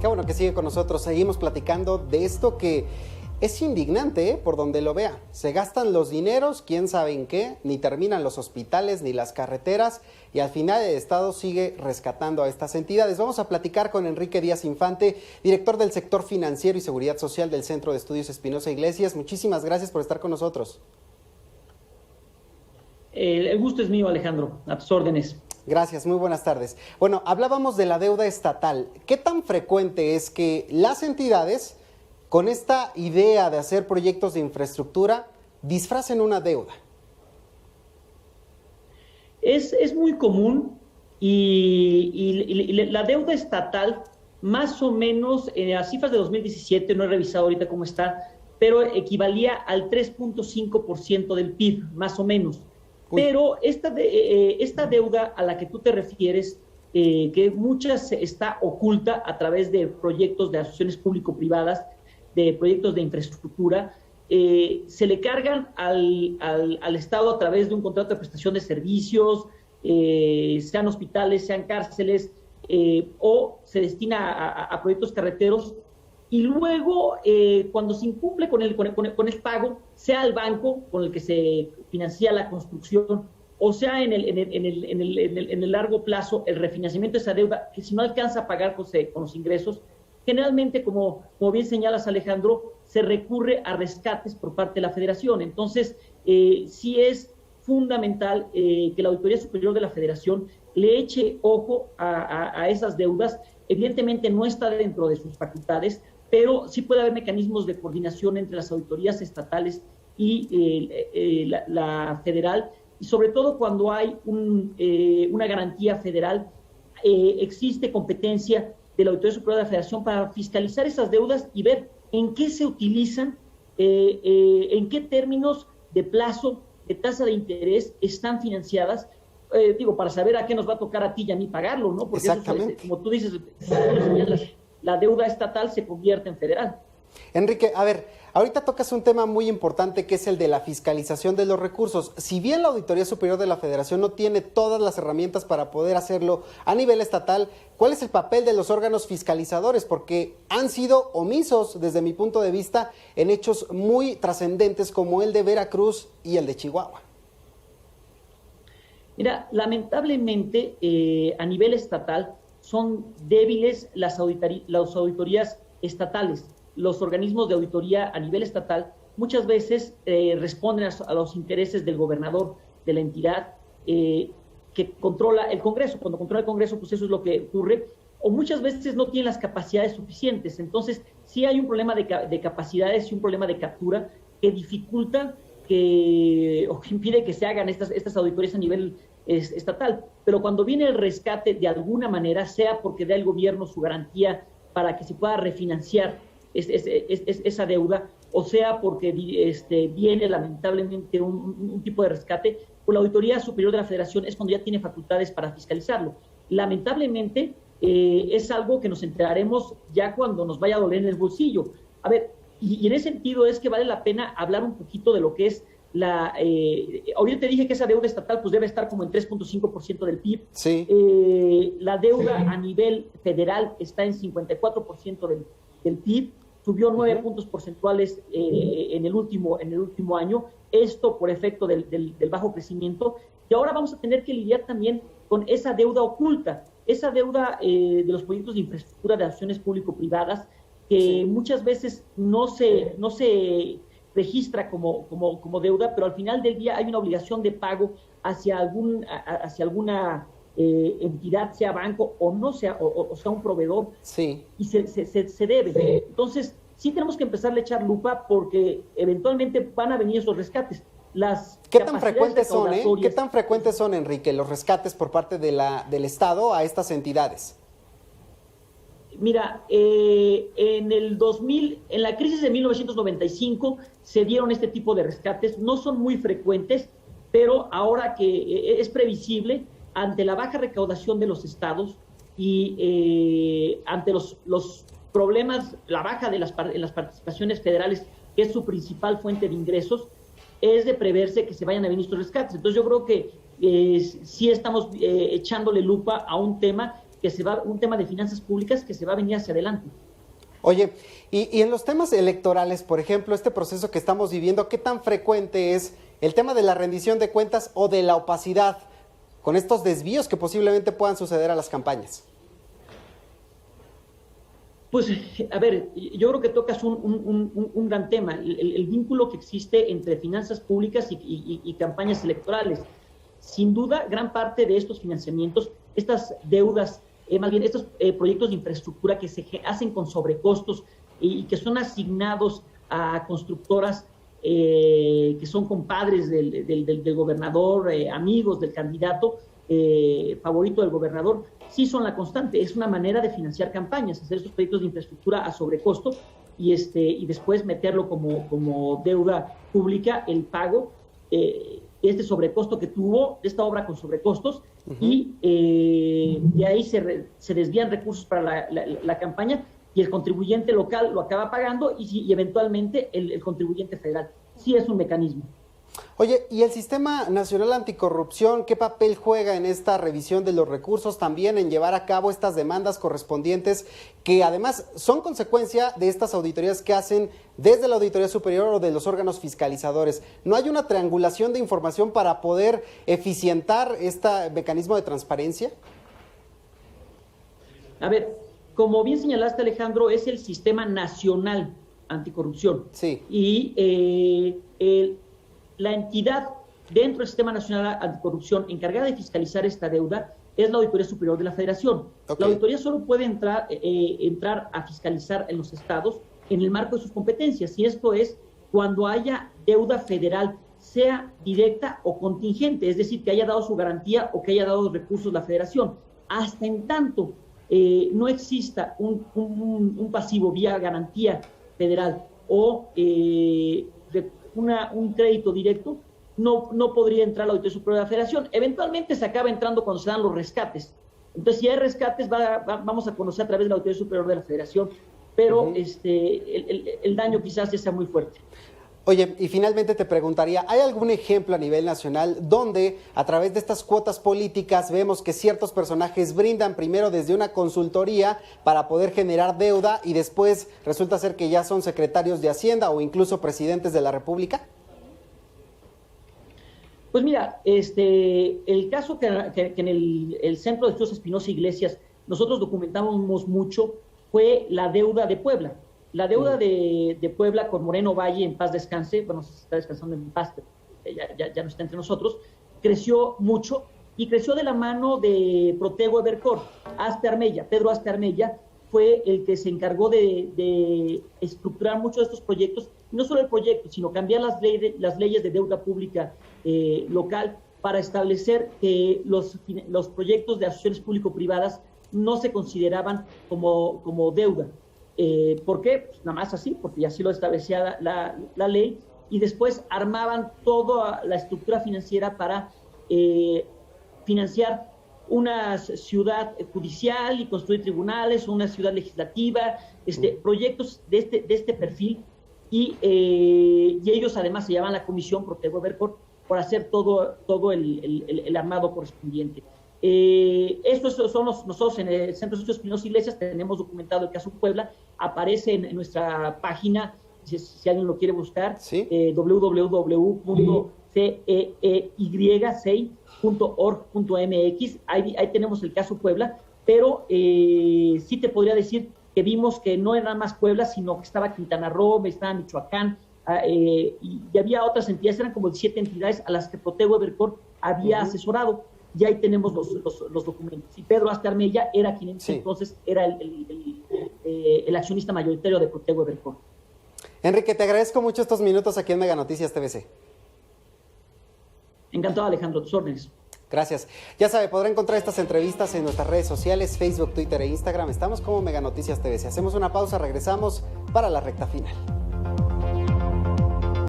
Qué bueno que sigue con nosotros. Seguimos platicando de esto que es indignante, por donde lo vea. Se gastan los dineros, quién sabe en qué, ni terminan los hospitales ni las carreteras, y al final el Estado sigue rescatando a estas entidades. Vamos a platicar con Enrique Díaz Infante, director del sector financiero y seguridad social del Centro de Estudios Espinosa Iglesias. Muchísimas gracias por estar con nosotros. El gusto es mío, Alejandro, a tus órdenes. Gracias, muy buenas tardes. Bueno, hablábamos de la deuda estatal. ¿Qué tan frecuente es que las entidades, con esta idea de hacer proyectos de infraestructura, disfracen una deuda? Es muy común y la deuda estatal, más o menos, en las cifras de 2017, no he revisado ahorita cómo está, pero equivalía al 3.5% del PIB, más o menos. Pero esta deuda a la que tú te refieres, que muchas está oculta a través de proyectos de asociaciones público-privadas, de proyectos de infraestructura, se le cargan al Estado a través de un contrato de prestación de servicios, sean hospitales, sean cárceles, o se destina a proyectos carreteros. Y luego, cuando se incumple con el pago, sea el banco con el que se financia la construcción, o sea en el largo plazo, el refinanciamiento de esa deuda, que si no alcanza a pagar con los ingresos, generalmente, como bien señalas, Alejandro, se recurre a rescates por parte de la Federación. Entonces, sí es fundamental que la Auditoría Superior de la Federación le eche ojo a esas deudas. Evidentemente no está dentro de sus facultades, pero sí puede haber mecanismos de coordinación entre las auditorías estatales y la federal, y sobre todo cuando hay una garantía federal, existe competencia de la Auditoría Superior de la Federación para fiscalizar esas deudas y ver en qué se utilizan, en qué términos de plazo, de tasa de interés están financiadas, para saber a qué nos va a tocar a ti y a mí pagarlo, ¿no? Porque exactamente. Eso, como tú dices, la deuda estatal se convierte en federal. Enrique, a ver, ahorita tocas un tema muy importante que es el de la fiscalización de los recursos. Si bien la Auditoría Superior de la Federación no tiene todas las herramientas para poder hacerlo a nivel estatal, ¿cuál es el papel de los órganos fiscalizadores? Porque han sido omisos, desde mi punto de vista, en hechos muy trascendentes como el de Veracruz y el de Chihuahua. Mira, lamentablemente, a nivel estatal, son débiles las auditorías estatales. Los organismos de auditoría a nivel estatal muchas veces responden a los intereses del gobernador de la entidad que controla el Congreso. Cuando controla el Congreso, pues eso es lo que ocurre, o muchas veces no tienen las capacidades suficientes. Entonces, sí hay un problema de capacidades y un problema de captura que dificulta o que impide que se hagan estas auditorías a nivel estatal. Pero cuando viene el rescate de alguna manera, sea porque da el gobierno su garantía para que se pueda refinanciar esa deuda, o sea porque viene lamentablemente un tipo de rescate, pues la Auditoría Superior de la Federación es cuando ya tiene facultades para fiscalizarlo. Lamentablemente es algo que nos enteraremos ya cuando nos vaya a doler en el bolsillo. A ver, y en ese sentido es que vale la pena hablar un poquito de lo que es ahorita te dije que esa deuda estatal pues debe estar como en 3.5% del PIB. Sí. La deuda a nivel federal está en 54% del PIB, subió 9 puntos porcentuales en el último año, esto por efecto del bajo crecimiento, y ahora vamos a tener que lidiar también con esa deuda oculta, esa deuda de los proyectos de infraestructura de acciones público-privadas, que muchas veces no se registra como deuda, pero al final del día hay una obligación de pago hacia alguna entidad, sea banco o no sea, o sea un proveedor, sí, y se debe. Entonces, sí tenemos que empezar a echar lupa porque eventualmente van a venir esos rescates. ¿Qué tan frecuentes son, ¿Qué tan frecuentes son, Enrique, los rescates por parte del Estado a estas entidades? Mira, en la crisis de 1995 se dieron este tipo de rescates, no son muy frecuentes, pero ahora que es previsible, ante la baja recaudación de los estados y ante los problemas, la baja en las participaciones federales, que es su principal fuente de ingresos, es de preverse que se vayan a venir estos rescates. Entonces yo creo que sí estamos echándole lupa a un tema un tema de finanzas públicas que se va a venir hacia adelante. Oye, y en los temas electorales, por ejemplo, este proceso que estamos viviendo, ¿qué tan frecuente es el tema de la rendición de cuentas o de la opacidad con estos desvíos que posiblemente puedan suceder a las campañas? Pues, a ver, yo creo que tocas un gran tema, el vínculo que existe entre finanzas públicas y campañas electorales. Sin duda, gran parte de estos financiamientos, estas deudas, más bien estos proyectos de infraestructura que se hacen con sobrecostos y que son asignados a constructoras que son compadres del gobernador, amigos del candidato favorito del gobernador, sí son la constante. Es una manera de financiar campañas, hacer estos proyectos de infraestructura a sobrecosto y después meterlo como deuda pública, el pago, este sobrecosto que tuvo, esta obra con sobrecostos, y de ahí se desvían recursos para la campaña y el contribuyente local lo acaba pagando y eventualmente el contribuyente federal. Sí es un mecanismo. Oye, ¿y el Sistema Nacional Anticorrupción qué papel juega en esta revisión de los recursos, también en llevar a cabo estas demandas correspondientes que además son consecuencia de estas auditorías que hacen desde la Auditoría Superior o de los órganos fiscalizadores? ¿No hay una triangulación de información para poder eficientar este mecanismo de transparencia? A ver, como bien señalaste, Alejandro, es el Sistema Nacional Anticorrupción. Sí. Y la entidad dentro del Sistema Nacional Anticorrupción encargada de fiscalizar esta deuda es la Auditoría Superior de la Federación. Okay. La auditoría solo puede entrar a fiscalizar en los estados en el marco de sus competencias, y esto es cuando haya deuda federal, sea directa o contingente, es decir, que haya dado su garantía o que haya dado recursos la Federación. Hasta en tanto no exista un pasivo vía garantía federal o un crédito directo, no podría entrar la Auditoría Superior de la Federación. Eventualmente se acaba entrando cuando se dan los rescates. Entonces, si hay rescates, vamos a conocer a través de la Auditoría Superior de la Federación, pero el daño quizás ya sea muy fuerte. Oye, y finalmente te preguntaría, ¿hay algún ejemplo a nivel nacional donde a través de estas cuotas políticas vemos que ciertos personajes brindan primero desde una consultoría para poder generar deuda y después resulta ser que ya son secretarios de Hacienda o incluso presidentes de la República? Pues mira, el caso que en el Centro de Estudios Espinosa Iglesias nosotros documentamos mucho fue la deuda de Puebla. La deuda de Puebla con Moreno Valle, en paz descanse, bueno, se está descansando en paz, ya no está entre nosotros, creció mucho y creció de la mano de Protego Evercore. Pedro Aspe Armella fue el que se encargó de estructurar muchos de estos proyectos, y no solo el proyecto, sino cambiar las leyes de deuda pública local para establecer que los proyectos de asociaciones público-privadas no se consideraban como deuda. ¿Por qué? Pues nada más así, porque así lo establecía la ley, y después armaban toda la estructura financiera para financiar una ciudad judicial y construir tribunales, una ciudad legislativa, proyectos de este perfil, y ellos además se llaman la Comisión Protego Evercore por hacer todo el armado correspondiente. Estos son nosotros en el Centro de Estudios Espinosa Iglesias tenemos documentado el caso Puebla, aparece en nuestra página, si alguien lo quiere buscar, ¿sí? www.ceyy.org.mx, ahí tenemos el caso Puebla, pero sí te podría decir que vimos que no era nada más Puebla, sino que estaba Quintana Roo, estaba Michoacán, y había otras entidades, eran como 17 entidades a las que Protego Evercore había asesorado. Y ahí tenemos los documentos. Y Pedro Aspe Armella era quien entonces era el accionista mayoritario de Protego Evercore. Enrique, te agradezco mucho estos minutos aquí en Mega Noticias TVC. Encantado, Alejandro, tus órdenes. Gracias. Ya sabe, podrá encontrar estas entrevistas en nuestras redes sociales, Facebook, Twitter e Instagram. Estamos como Mega Noticias TVC. Hacemos una pausa, regresamos para la recta final.